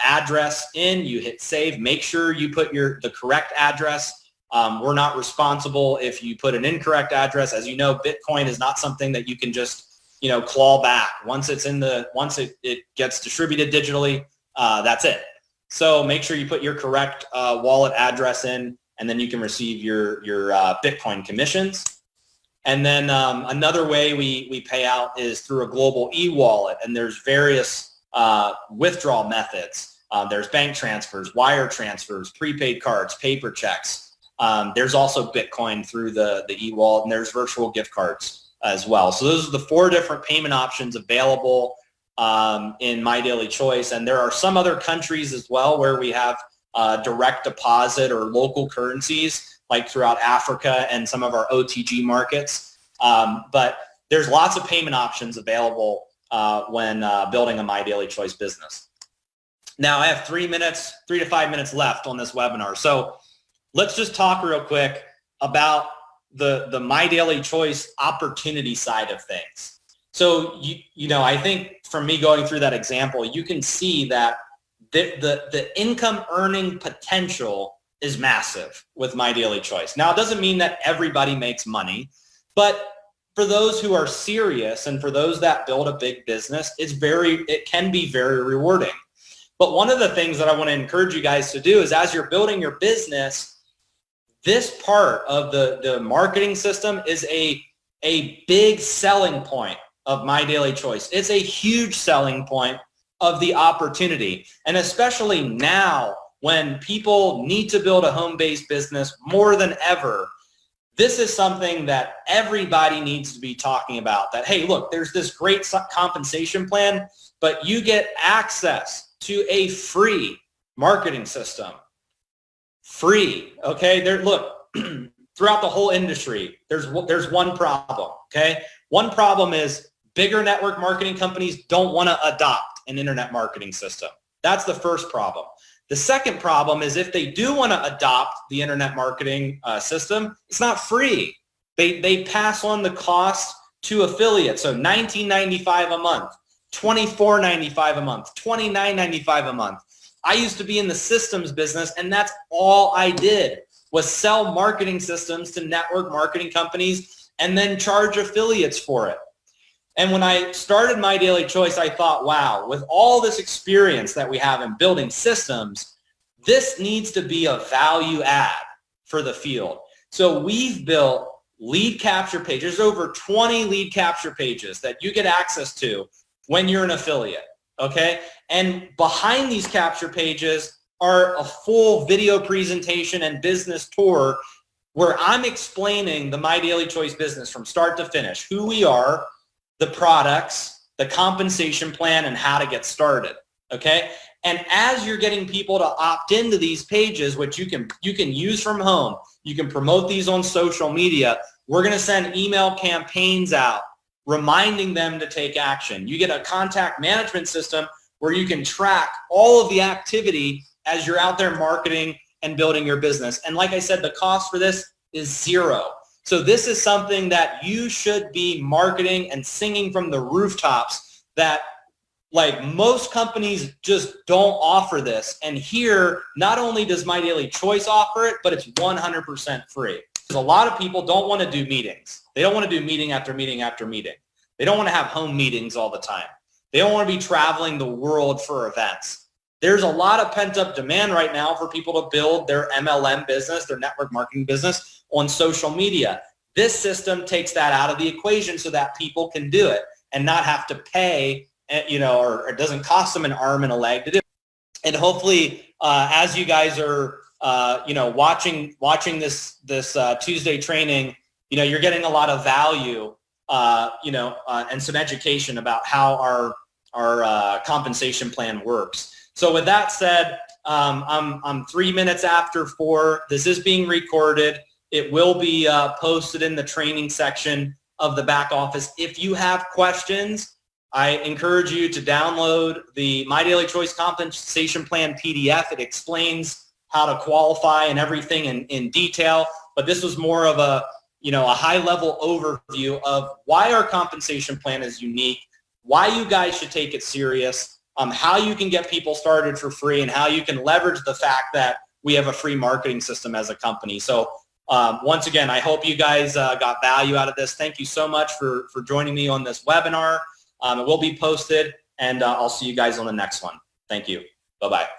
address in, you hit save. Make sure you put the correct address. We're not responsible if you put an incorrect address. As you know, Bitcoin is not something that you can just claw back. Once it gets distributed digitally, that's it. So make sure you put your correct wallet address in, and then you can receive your Bitcoin commissions. And then another way we pay out is through a global e-wallet, and there's various withdrawal methods. There's bank transfers, wire transfers, prepaid cards, paper checks. There's also Bitcoin through the e-wallet, and there's virtual gift cards as well. So those are the 4 different payment options available in MyDailyChoice. And there are some other countries as well where we have direct deposit or local currencies, like throughout Africa and some of our OTG markets. But there's lots of payment options available when building a MyDailyChoice business. Now I have 3 to 5 minutes left on this webinar. So let's just talk real quick about the MyDailyChoice opportunity side of things. So I think from me going through that example, you can see that the income earning potential is massive with MyDailyChoice. Now, it doesn't mean that everybody makes money, but for those who are serious and for those that build a big business, it can be very rewarding. But one of the things that I want to encourage you guys to do is, as you're building your business, this part of the marketing system is a big selling point of MyDailyChoice. It's a huge selling point of the opportunity. And especially now, when people need to build a home-based business more than ever, this is something that everybody needs to be talking about. That, hey, look, there's this great compensation plan, but you get access to a free marketing system. Free, okay? Look, throughout the whole industry, there's one problem, okay? One problem is bigger network marketing companies don't want to adopt an internet marketing system. That's the first problem. The second problem is, if they do want to adopt the internet marketing system, it's not free. They pass on the cost to affiliates. So $19.95 a month, $24.95 a month, $29.95 a month. I used to be in the systems business, and that's all I did was sell marketing systems to network marketing companies and then charge affiliates for it. And when I started MyDailyChoice, I thought, wow, with all this experience that we have in building systems, this needs to be a value add for the field. So we've built lead capture pages, over 20 lead capture pages that you get access to when you're an affiliate, okay? And behind these capture pages are a full video presentation and business tour where I'm explaining the MyDailyChoice business from start to finish, who we are, the products, the compensation plan, and how to get started, okay? And as you're getting people to opt into these pages, which you can use from home, you can promote these on social media, we're going to send email campaigns out reminding them to take action. You get a contact management system where you can track all of the activity as you're out there marketing and building your business. And like I said, the cost for this is zero. So this is something that you should be marketing and singing from the rooftops, that like most companies just don't offer this. And here, not only does MyDailyChoice offer it, but it's 100% free. Because a lot of people don't want to do meetings. They don't want to do meeting after meeting after meeting. They don't want to have home meetings all the time. They don't want to be traveling the world for events. There's a lot of pent-up demand right now for people to build their MLM business, their network marketing business, on social media. This system takes that out of the equation so that people can do it and not have to pay, or it doesn't cost them an arm and a leg to do it. And hopefully, as you guys are, watching this Tuesday training, you're getting a lot of value, and some education about how our compensation plan works. So with that said, I'm 3 minutes after 4. This is being recorded. It will be posted in the training section of the back office. If you have questions, I encourage you to download the MyDailyChoice Compensation Plan PDF. It explains how to qualify and everything in detail. But this was more of a high-level overview of why our compensation plan is unique, why you guys should take it serious, how you can get people started for free and how you can leverage the fact that we have a free marketing system as a company. So once again, I hope you guys got value out of this. Thank you so much for joining me on this webinar. It will be posted, and I'll see you guys on the next one. Thank you. Bye-bye.